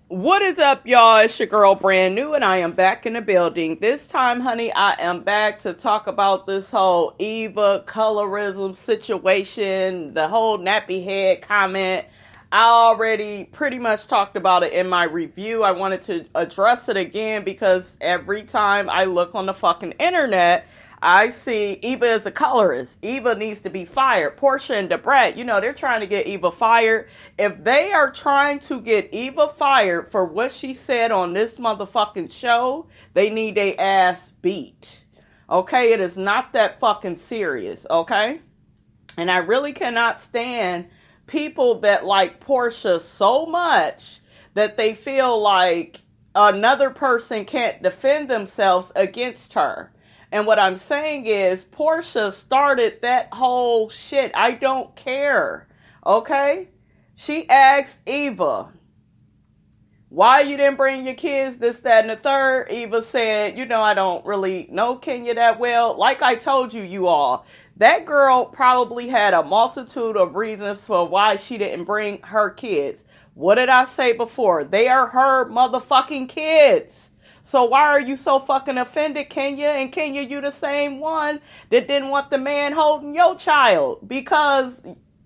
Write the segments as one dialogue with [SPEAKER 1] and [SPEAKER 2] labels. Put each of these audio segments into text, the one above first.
[SPEAKER 1] What is up, y'all? It's your girl, Brand New, and I am back in the building. This time, honey, I am back to talk about this whole Eva colorism situation, the whole nappy head comment. I already pretty much talked about it in my review. I wanted to address it again because every time I look on the fucking internet, I see Eva is a colorist. Eva needs to be fired. Portia and Debrat, they're trying to get Eva fired. If they are trying to get Eva fired for what she said on this motherfucking show, they need their ass beat. Okay? It is not that fucking serious. Okay? And I really cannot stand people that like Portia so much that they feel like another person can't defend themselves against her. And what I'm saying is, Portia started that whole shit. I don't care. Okay? She asked Eva, why you didn't bring your kids, this, that, and the third. Eva said, I don't really know Kenya that well. Like I told you all, that girl probably had a multitude of reasons for why she didn't bring her kids. What did I say before? They are her motherfucking kids. So why are you so fucking offended, Kenya? And Kenya, you the same one that didn't want the man holding your child because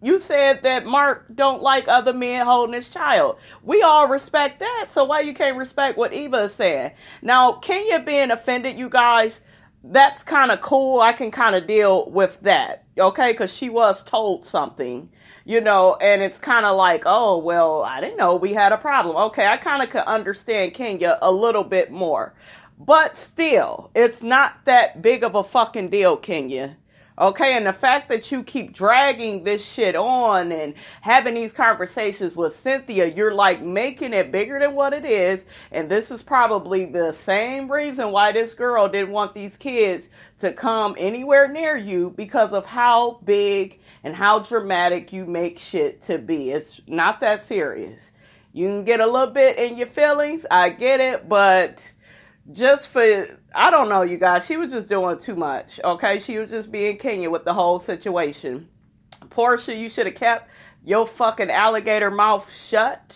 [SPEAKER 1] you said that Mark don't like other men holding his child. We all respect that. So why you can't respect what Eva is saying? Now, Kenya being offended, you guys, that's kind of cool. I can kind of deal with that, okay? Because she was told something, and it's kind of like, oh, well, I didn't know we had a problem. Okay, I kind of could understand Kenya a little bit more. But still, it's not that big of a fucking deal, Kenya. Okay, and the fact that you keep dragging this shit on and having these conversations with Cynthia, you're like making it bigger than what it is. And this is probably the same reason why this girl didn't want these kids to come anywhere near you, because of how big and how dramatic you make shit to be. It's not that serious. You can get a little bit in your feelings. I get it, but just for, I don't know, you guys, she was just doing too much, okay? She was just being Kenya with the whole situation. Portia, you should have kept your fucking alligator mouth shut,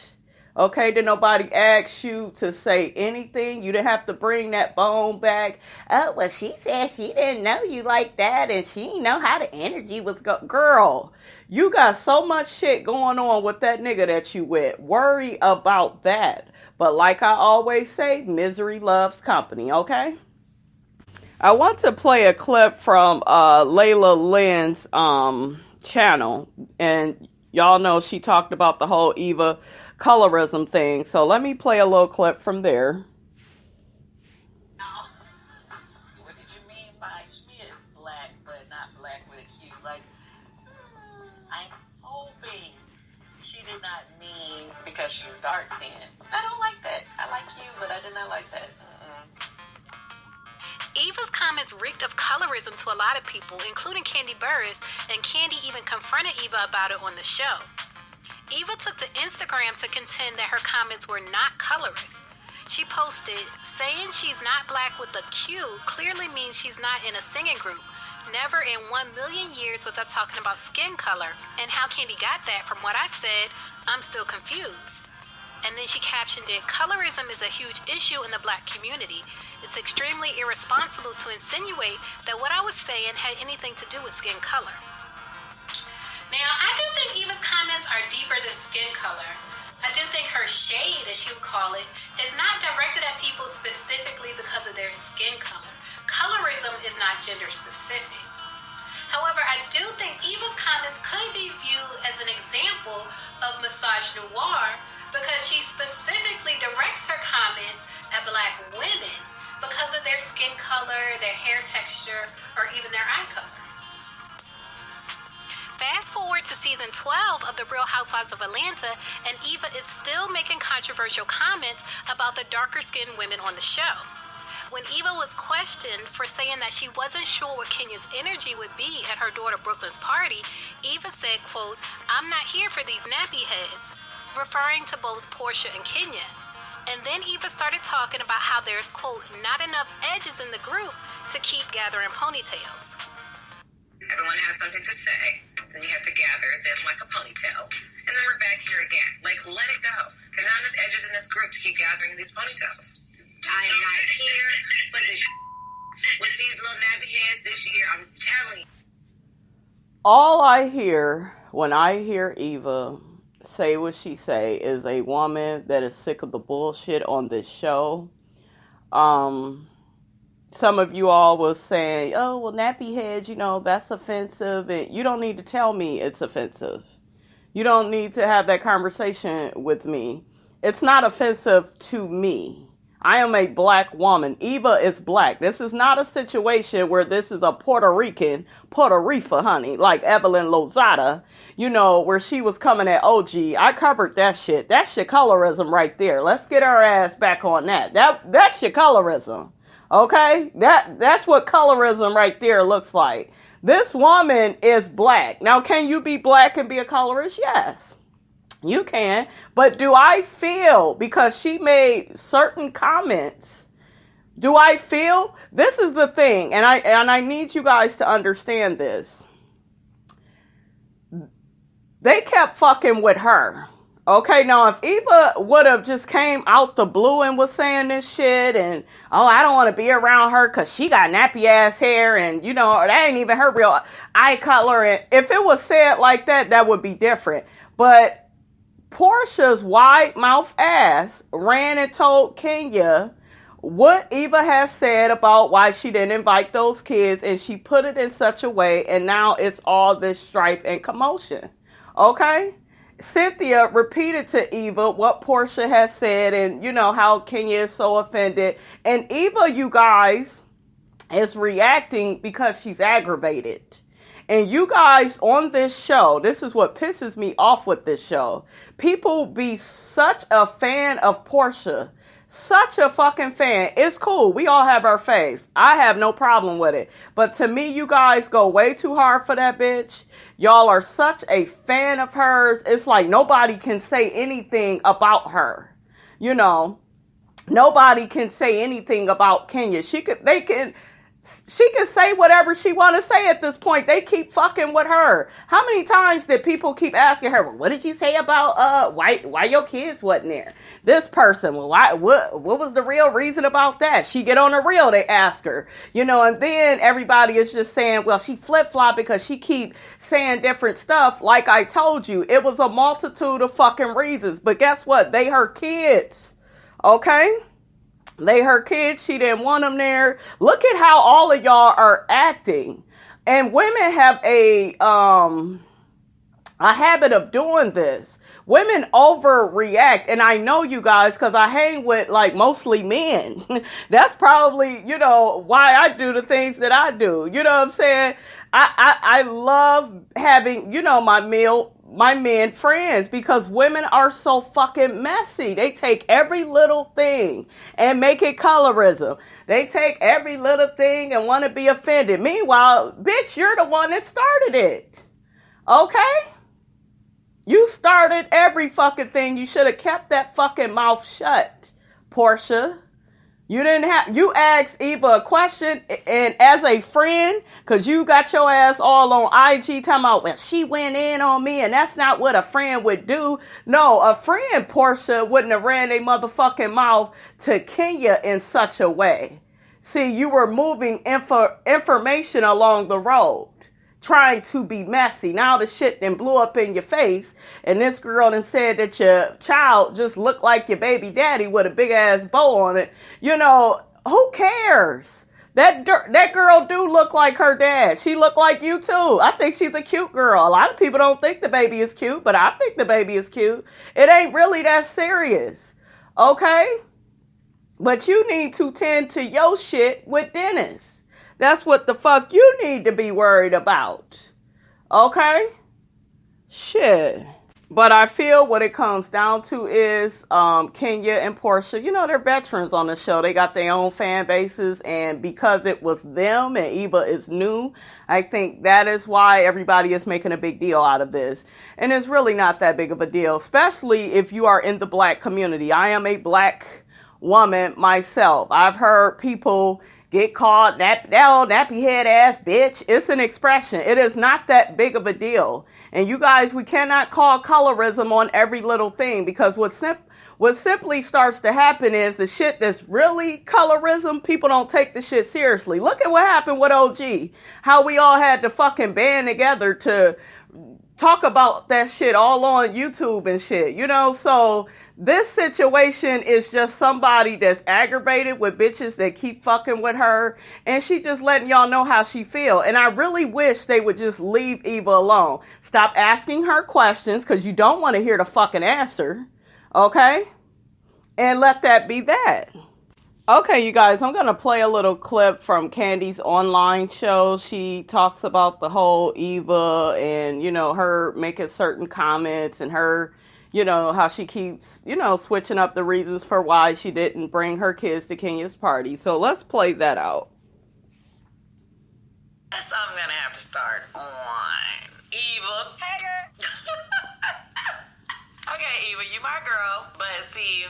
[SPEAKER 1] okay? Did nobody ask you to say anything? You didn't have to bring that bone back. Oh, well, she said she didn't know you like that, and she didn't know how the energy was Girl, you got so much shit going on with that nigga that you with. Worry about that. But like I always say, misery loves company, okay? I want to play a clip from Layla Lynn's channel. And y'all know she talked about the whole Eva colorism thing. So let me play a little clip from there.
[SPEAKER 2] What did you mean by Schmidt? Black, but not black with a Q. Like, I'm hoping she did not mean because she was dark skinned. I don't like that. I like you, but I did not like that.
[SPEAKER 3] Eva's comments reeked of colorism to a lot of people, including Kandi Burruss, and Kandi even confronted Eva about it on the show. Eva took to Instagram to contend that her comments were not colorist. She posted, saying she's not black with a Q clearly means she's not in a singing group. Never in 1,000,000 years was I talking about skin color. And how Kandi got that from what I said, I'm still confused. And then she captioned it, colorism is a huge issue in the black community. It's extremely irresponsible to insinuate that what I was saying had anything to do with skin color. Now, I do think Eva's comments are deeper than skin color. I do think her shade, as she would call it, is not directed at people specifically because of their skin color. Colorism is not gender specific. However, I do think Eva's comments could be viewed as an example of misogynoir because she specifically directs her comments at black women because of their skin color, their hair texture, or even their eye color. Fast forward to season 12 of The Real Housewives of Atlanta, and Eva is still making controversial comments about the darker-skinned women on the show. When Eva was questioned for saying that she wasn't sure what Kenya's energy would be at her daughter Brooklyn's party, Eva said, quote, "I'm not here for these nappy heads," referring to both Portia and Kenya. And then Eva started talking about how there's, quote, "not enough edges in the group to keep gathering ponytails."
[SPEAKER 4] Everyone has something to say, then you have to gather them like a ponytail. and then we're back here again. Like, let it go. There are not enough edges in this group to keep gathering these ponytails. I am not here for this with these little nappy heads this year. I'm telling you.
[SPEAKER 1] All I hear when I hear Eva say what she say is a woman that is sick of the bullshit on this show. Some of you all was saying, oh, well, nappy heads, that's offensive. And you don't need to tell me it's offensive. You don't need to have that conversation with me. It's not offensive to me. I am a black woman. Eva is black. This is not a situation where this is a Puerto Rican, Puerto Rica, honey, like Evelyn Lozada, where she was coming at OG. I covered that shit. That's shit colorism right there. Let's get our ass back on that. That's shit colorism. Okay? That's what colorism right there looks like. This woman is black. Now, can you be black and be a colorist? Yes. You can, but do I feel, because she made certain comments, do I feel, this is the thing, and I need you guys to understand this. They kept fucking with her. Okay, now if Eva would have just came out the blue and was saying this shit and, oh, I don't want to be around her because she got nappy ass hair and, that ain't even her real eye color. And if it was said like that, that would be different. But Portia's wide mouth ass ran and told Kenya what Eva has said about why she didn't invite those kids, and she put it in such a way, and now it's all this strife and commotion. Okay? Cynthia repeated to Eva what Portia has said, and how Kenya is so offended. And Eva, you guys, is reacting because she's aggravated. And you guys on this show, this is what pisses me off with this show. People be such a fan of Portia. Such a fucking fan. It's cool. We all have our faves. I have no problem with it. But to me, you guys go way too hard for that bitch. Y'all are such a fan of hers. It's like nobody can say anything about her. Nobody can say anything about Kenya. She can say whatever she want to say at this point. They keep fucking with her. How many times did people keep asking her, well, what did you say about why your kids wasn't there? This person, well, what was the real reason about that? She get on the real, they ask her. And then everybody is just saying, well, she flip-flop because she keep saying different stuff. Like I told you, it was a multitude of fucking reasons. But guess what? They her kids. Okay? They her kids. She didn't want them there. Look at how all of y'all are acting. And women have a habit of doing this. Women overreact. And I know you guys because I hang with mostly men. That's probably, why I do the things that I do. You know what I'm saying? I love having, my men friends, because women are so fucking messy. They take every little thing and make it colorism. They take every little thing and want to be offended. Meanwhile, bitch, you're the one that started it. Okay? You started every fucking thing. You should have kept that fucking mouth shut, Portia. You asked Eva a question, and as a friend, because you got your ass all on IG talking about, well, she went in on me, and that's not what a friend would do. No, a friend, Portia, wouldn't have ran a motherfucking mouth to Kenya in such a way. See, you were moving information along the road, trying to be messy. Now the shit then blew up in your face, and this girl then said that your child just looked like your baby daddy with a big ass bow on it. Who cares? That girl do look like her dad. She look like you too. I think she's a cute girl. A lot of people don't think the baby is cute, but I think the baby is cute. It ain't really that serious. Okay? But you need to tend to your shit with Dennis. That's what the fuck you need to be worried about. Okay? Shit. But I feel what it comes down to is Kenya and Portia, they're veterans on the show. They got their own fan bases. And because it was them and Eva is new, I think that is why everybody is making a big deal out of this. And it's really not that big of a deal, especially if you are in the black community. I am a black woman myself. I've heard people get called that old nappy head ass bitch. It's an expression. It is not that big of a deal. And you guys, we cannot call colorism on every little thing, because what simply starts to happen is the shit that's really colorism, people don't take the shit seriously. Look at what happened with OG. How we all had to fucking band together to talk about that shit all on YouTube and shit, you know? So this situation is just somebody that's aggravated with bitches that keep fucking with her, and she just letting y'all know how she feel. And I really wish they would just leave Eva alone. Stop asking her questions, because you don't want to hear the fucking answer, okay? And let that be that. Okay, you guys, I'm going to play a little clip from Candy's online show. She talks about the whole Eva and, you know, her making certain comments and her, you know, how she keeps, you know, switching up the reasons for why she didn't bring her kids to Kenya's party. So let's play that out.
[SPEAKER 2] Yes, I'm going to have to start on Eva. Hey, girl. Okay, Eva, you my girl, but see,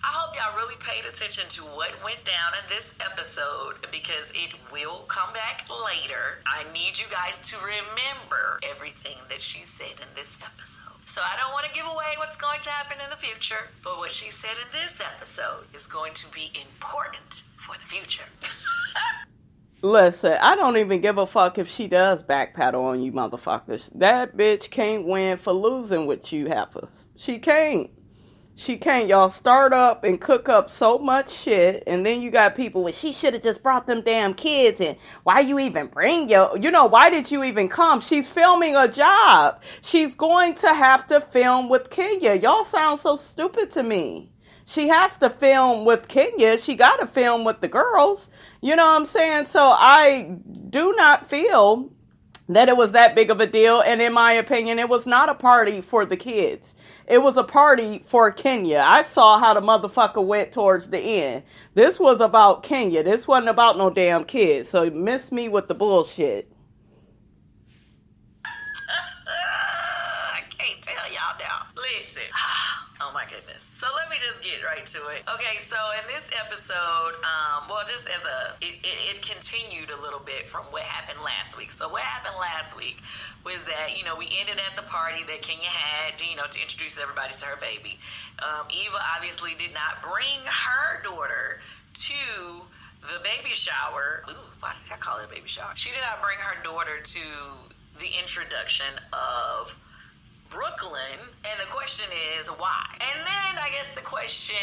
[SPEAKER 2] I hope y'all really paid attention to what went down in this episode, because it will come back later. I need you guys to remember everything that she said in this episode. So I don't want to give away what's going to happen in the future, but what she said in this episode is going to be important for the future.
[SPEAKER 1] Listen, I don't even give a fuck if she does backpedal on you motherfuckers. That bitch can't win for losing with you heifers. She can't. She can't. Y'all start up and cook up so much shit, and then you got people with, she should have just brought them damn kids, and why you even bring why did you even come? She's filming a job. She's going to have to film with Kenya. Y'all sound so stupid to me. She has to film with Kenya. She got to film with the girls. You know what I'm saying? So I do not feel that it was that big of a deal, and in my opinion, it was not a party for the kids. It was a party for Kenya. I saw how the motherfucker went towards the end. This was about Kenya. This wasn't about no damn kids. So miss me with the bullshit.
[SPEAKER 2] I can't tell y'all now. Listen. Oh my goodness. So let me just get right to it. Okay, so in this episode, just as it continued a little bit from what happened last week. So what happened last week was that, you know, we ended at the party that Kenya had, you know, to introduce everybody to her baby. Eva obviously did not bring her daughter to the baby shower. Ooh, why did I call it a baby shower? She did not bring her daughter to the introduction of Brooklyn, and the question is why? And then I guess the question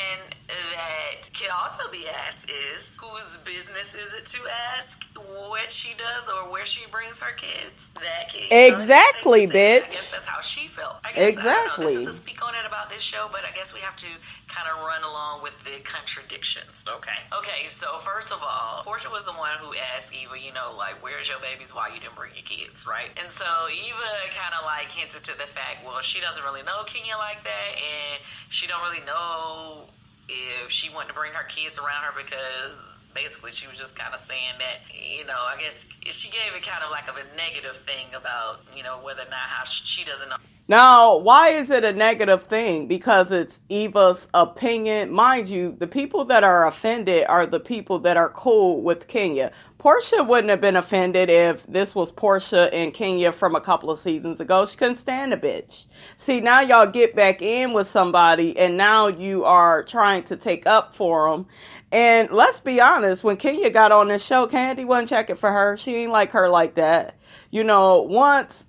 [SPEAKER 2] that can also be asked is, whose business is it to ask what she does or where she brings her kids? That kid.
[SPEAKER 1] Exactly, bitch.
[SPEAKER 2] I guess that's how she felt. I guess,
[SPEAKER 1] exactly.
[SPEAKER 2] I don't know, this is to speak on it about this show, but I guess we have to kind of run along with the contradictions. Okay, so first of all, Portia was the one who asked Eva, you know, like, where's your babies? Why you didn't bring your kids, right? And so Eva kind of like hinted to the fact, well, she doesn't really know Kenya like that, and she don't really know if she wanted to bring her kids around her, because basically she was just kind of saying that, you know, I guess she gave it kind of like of a negative thing about, you know, whether or not how she doesn't know.
[SPEAKER 1] Now, why is it a negative thing? Because it's Eva's opinion. Mind you, the people that are offended are the people that are cool with Kenya. Portia wouldn't have been offended if this was Portia and Kenya from a couple of seasons ago. She couldn't stand a bitch. See, now y'all get back in with somebody, and now you are trying to take up for them. And let's be honest, when Kenya got on this show, Candy wasn't checking for her. She ain't like her like that. You know, once,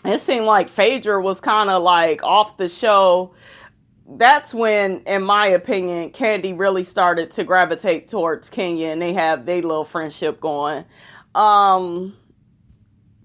[SPEAKER 1] it seemed like Phaedra was kind of like off the show. That's when, in my opinion, Candy really started to gravitate towards Kenya, and they have their little friendship going. But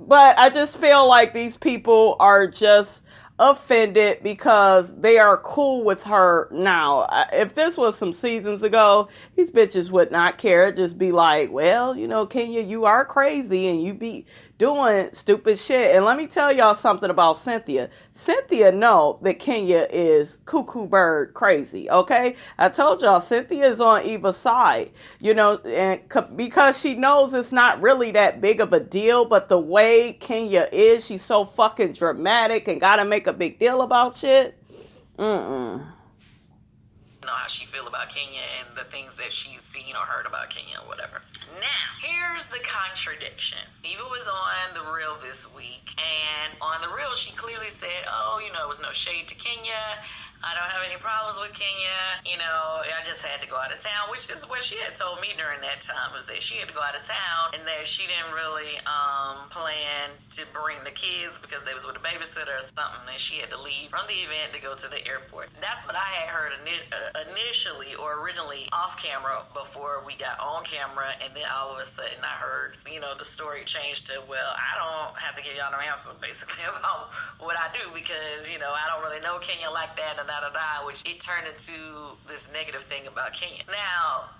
[SPEAKER 1] I just feel like these people are just offended because they are cool with her now. If this was some seasons ago, these bitches would not care. It'd just be like, well, you know, Kenya, you are crazy and you be doing stupid shit. And let me tell y'all something about Cynthia. Cynthia know that Kenya is cuckoo bird crazy, okay? I told y'all, Cynthia is on Eva's side, you know, and because she knows it's not really that big of a deal, but the way Kenya is, she's so fucking dramatic and gotta make a big deal about shit.
[SPEAKER 2] Know how she feel about Kenya and the things that she's seen or heard about Kenya or whatever. Now, here's the contradiction. Eva was on The Real this week, and on The Real, she clearly said, oh, you know, it was no shade to Kenya. I don't have any problems with Kenya. You know, I just had to go out of town, which is what she had told me during that time, was that she had to go out of town and that she didn't really plan to bring the kids because they was with a babysitter or something, and she had to leave from the event to go to the airport. That's what I had heard initially or originally off camera before we got on camera, and then all of a sudden I heard, you know, the story changed to, well, I don't have to give y'all no answer basically about what I do because, you know, I don't really know Kenya like that, and which it turned into this negative thing about Kenya. Now,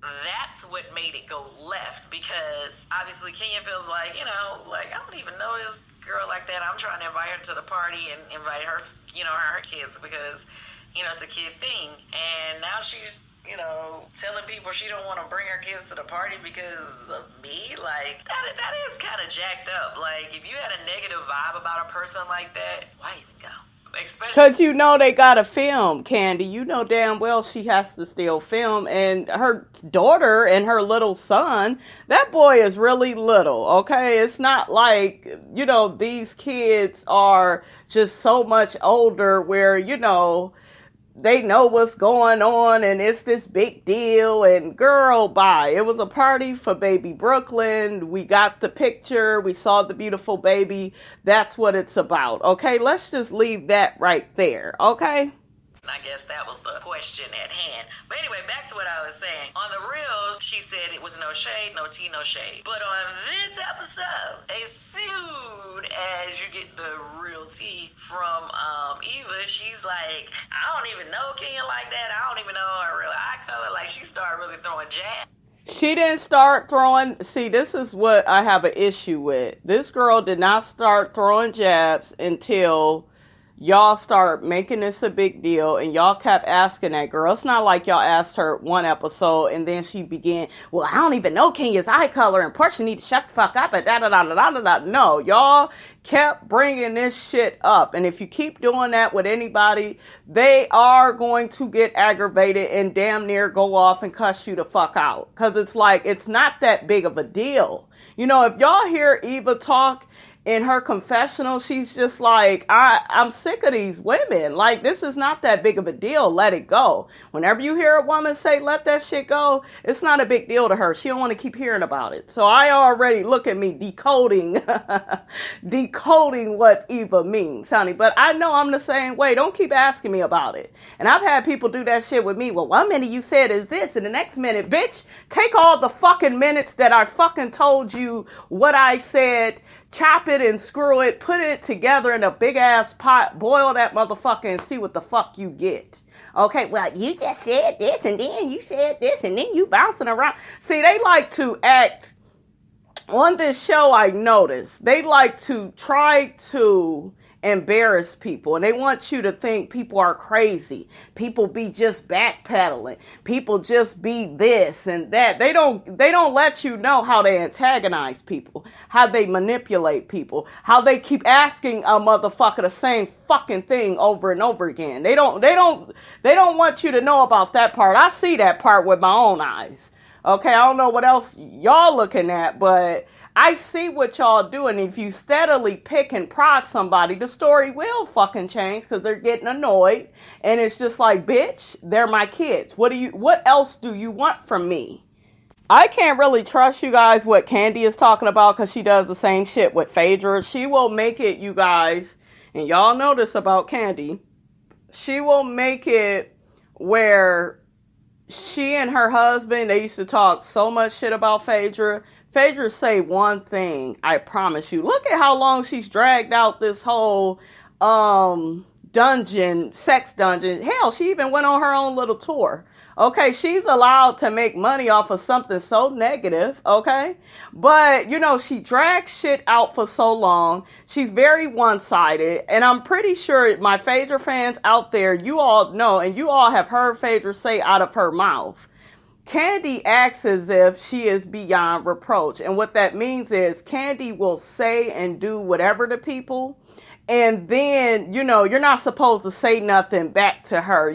[SPEAKER 2] that's what made it go left, because obviously Kenya feels like, you know, like, I don't even know this girl like that. I'm trying to invite her to the party and invite her, you know, her kids because, you know, it's a kid thing. And now she's, you know, telling people she don't want to bring her kids to the party because of me. Like, that is kind of jacked up. Like, if you had a negative vibe about a person like that, why even go?
[SPEAKER 1] Because you know they gotta film, Candy. You know damn well she has to still film. And her daughter and her little son, that boy is really little, okay? It's not like, you know, these kids are just so much older where, you know, they know what's going on and it's this big deal. And girl, bye. It was a party for baby Brooklyn. We got the picture. We saw the beautiful baby. That's what it's about. Okay, let's just leave that right there. Okay?
[SPEAKER 2] I guess that was the question at hand. But anyway, back to what I was saying. On The Real, she said it was no shade, no tea, no shade. But on this episode, as soon as you get the real tea from Eva, she's like, I don't even know Kenya like that. I don't even know her real eye color. Like, she started really throwing jabs.
[SPEAKER 1] She didn't start throwing... See, this is what I have an issue with. This girl did not start throwing jabs until... y'all start making this a big deal, and y'all kept asking that girl. It's not like y'all asked her one episode, and then she began, well, I don't even know Kenya's eye color, and Portia need to shut the fuck up, and da-da-da-da-da-da. No, y'all kept bringing this shit up, and if you keep doing that with anybody, they are going to get aggravated and damn near go off and cuss you the fuck out, because it's like, it's not that big of a deal. You know, if y'all hear Eva talk, in her confessional, she's just like, I'm sick of these women. Like, this is not that big of a deal. Let it go. Whenever you hear a woman say, let that shit go, it's not a big deal to her. She don't want to keep hearing about it. So I already, look at me, decoding what Eva means, honey. But I know I'm the same way. Don't keep asking me about it. And I've had people do that shit with me. Well, 1 minute you said is this, and the next minute, bitch, take all the fucking minutes that I fucking told you what I said, chop it and screw it, put it together in a big ass pot, boil that motherfucker and see what the fuck you get. Okay, well, you just said this and then you said this and then you bouncing around. See, they like to act, on this show I noticed, they like to try to embarrass people, and they want you to think people are crazy. People be just backpedaling. People just be this and that. They don't let you know how they antagonize people, how they manipulate people, how they keep asking a motherfucker the same fucking thing over and over again. They don't want you to know about that part. I see that part with my own eyes. Okay, I don't know what else y'all looking at, but I see what y'all doing. If you steadily pick and prod somebody, the story will fucking change because they're getting annoyed. And it's just like, bitch, they're my kids. What else do you want from me? I can't really trust you guys what Candy is talking about because she does the same shit with Phaedra. She will make it, you guys, and y'all know this about Candy. She will make it where she and her husband, they used to talk so much shit about Phaedra. Phaedra say one thing, I promise you. Look at how long she's dragged out this whole sex dungeon. Hell, she even went on her own little tour. Okay, she's allowed to make money off of something so negative, okay? But, you know, she drags shit out for so long. She's very one-sided. And I'm pretty sure my Phaedra fans out there, you all know, and you all have heard Phaedra say out of her mouth, Candy acts as if she is beyond reproach. And what that means is Candy will say and do whatever to people. And then, you're not supposed to say nothing back to her.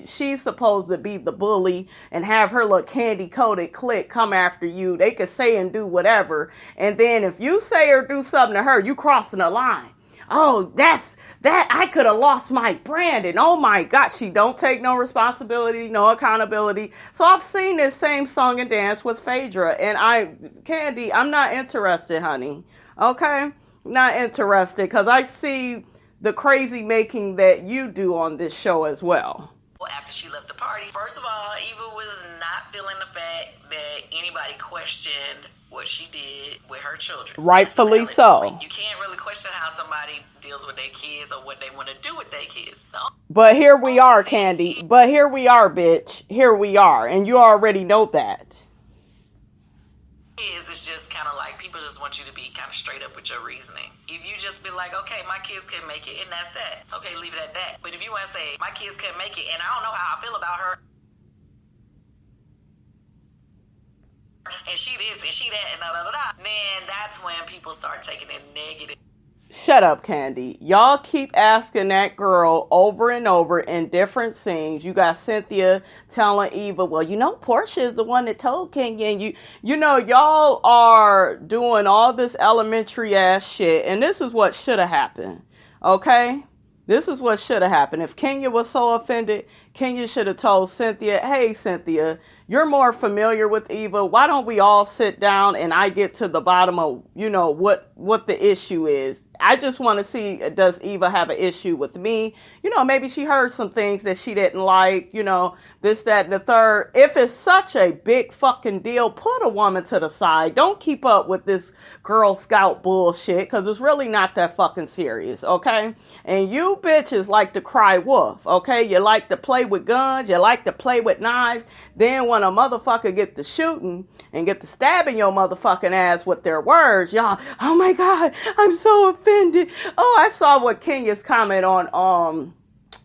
[SPEAKER 1] She's supposed to be the bully and have her little candy-coated clique come after you. They could say and do whatever. And then if you say or do something to her, you crossing the line. Oh, that I could have lost my brand. And oh my God, she don't take no responsibility, no accountability. So I've seen this same song and dance with Phaedra. And Candy, I'm not interested, honey. Okay? Not interested, because I see the crazy making that you do on this show as well.
[SPEAKER 2] After she left the party, first of all, Eva was not feeling the fact that anybody questioned what she did with her children.
[SPEAKER 1] Rightfully so.
[SPEAKER 2] You can't really question how somebody deals with their kids or what they want to do with their kids. No.
[SPEAKER 1] But here we are, Candy. But here we are, bitch. Here we are. And you already know that.
[SPEAKER 2] It's just kind of like people just want you to be kind of straight up with your reasoning. If you just be like, okay, my kids can make it, and that's that. Okay, leave it at that. But if you want to say, my kids can make it, and I don't know how I feel about her, and she this, and she that, and da-da-da-da, then that's when people start taking it negative.
[SPEAKER 1] Shut up, Candy. Y'all keep asking that girl over and over in different scenes. You got Cynthia telling Eva, well, Portia is the one that told Kenya. And y'all are doing all this elementary ass shit. And this is what should have happened. Okay? This is what should have happened. If Kenya was so offended, Kenya should have told Cynthia, hey, Cynthia, you're more familiar with Eva. Why don't we all sit down and I get to the bottom of, what the issue is. I just want to see, does Eva have an issue with me? Maybe she heard some things that she didn't like, this, that, and the third. If it's such a big fucking deal, put a woman to the side. Don't keep up with this Girl Scout bullshit, because it's really not that fucking serious, okay? And you bitches like to cry wolf, okay? You like to play with guns. You like to play with knives. Then when a motherfucker get to shooting and get to stabbing your motherfucking ass with their words, y'all, oh my God, I'm so offended. Oh, I saw what Kenya's comment on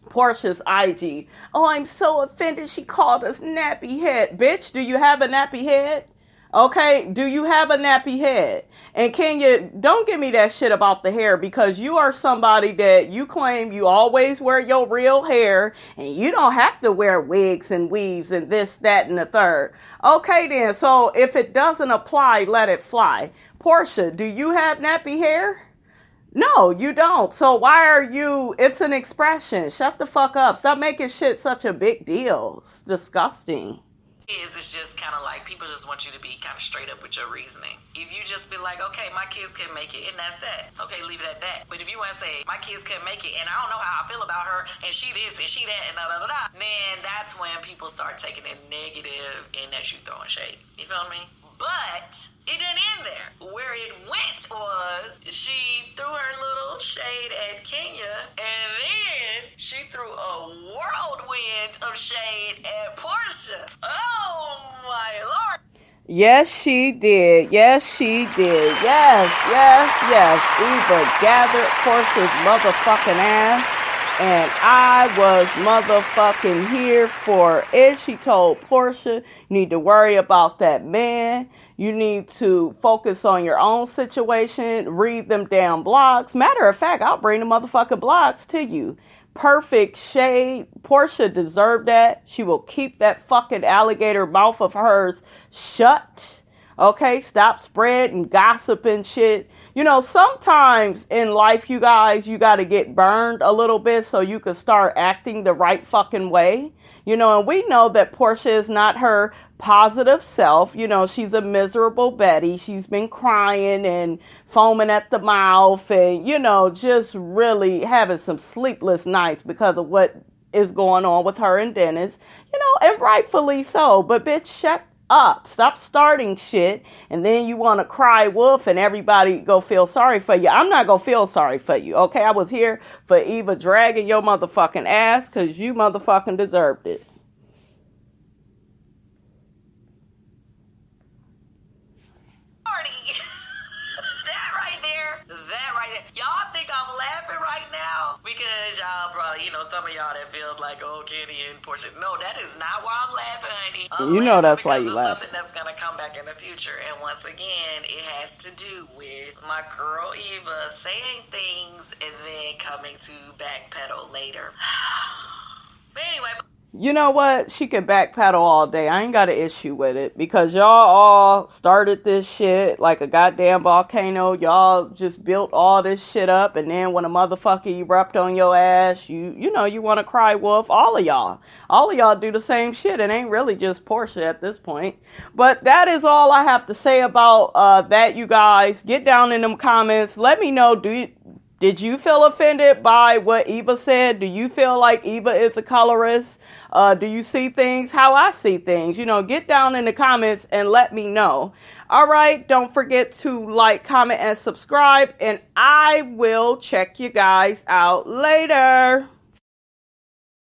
[SPEAKER 1] Portia's IG. Oh, I'm so offended. She called us nappy head. Bitch, do you have a nappy head? Okay, do you have a nappy head? And Kenya, don't give me that shit about the hair, because you are somebody that you claim you always wear your real hair and you don't have to wear wigs and weaves and this, that, and the third. Okay then, so if it doesn't apply, let it fly. Portia, do you have nappy hair? No, you don't. So why are you, it's an expression. Shut the fuck up. Stop making shit such a big deal. It's disgusting.
[SPEAKER 2] It's just kind of like people just want you to be kind of straight up with your reasoning. If you just be like, okay, my kids can make it, and that's that. Okay, leave it at that. But if you want to say, my kids can make it, and I don't know how I feel about her, and she this, and she that, and da-da-da-da, then that's when people start taking it negative and that you throwing shade. You feel me? But it didn't end there. Where it went was she threw her little shade at Kenya, and then she threw a whirlwind of shade at Portia. Oh my Lord.
[SPEAKER 1] Yes, she did. Yes, she did. Yes. Eva gathered Portia's motherfucking ass. And I was motherfucking here for it. She told Portia, you need to worry about that man. You need to focus on your own situation. Read them damn blogs. Matter of fact, I'll bring the motherfucking blogs to you. Perfect shade. Portia deserved that. She will keep that fucking alligator mouth of hers shut. Okay, stop spreading gossip and shit. Sometimes in life, you guys, you got to get burned a little bit so you can start acting the right fucking way. And we know that Portia is not her positive self. She's a miserable Betty. She's been crying and foaming at the mouth and, just really having some sleepless nights because of what is going on with her and Dennis, and rightfully so. But bitch, shut up. Stop starting shit. And then you want to cry wolf and everybody go feel sorry for you. I'm not going to feel sorry for you. Okay. I was here for Eva dragging your motherfucking ass because you motherfucking deserved it.
[SPEAKER 2] That right there. Y'all think I'm laughing right now because because y'all probably, some of y'all that feel like, oh, Kenny and Portia. No, that is not why I'm laughing, honey.
[SPEAKER 1] You know that's why you laugh.
[SPEAKER 2] Something that's gonna come back in the future, and once again, it has to do with my girl Eva saying things and then coming to backpedal later. But anyway.
[SPEAKER 1] You know what? She could backpedal all day. I ain't got an issue with it because y'all all started this shit like a goddamn volcano. Y'all just built all this shit up, and then when a motherfucker erupt on your ass, you want to cry wolf. All of y'all do the same shit. It ain't really just Portia at this point. But that is all I have to say about that, you guys. Get down in them comments. Let me know, did you feel offended by what Eva said? Do you feel like Eva is a colorist? Do you see things how I see things? Get down in the comments and let me know. All right, don't forget to like, comment, and subscribe, and I will check you guys out later.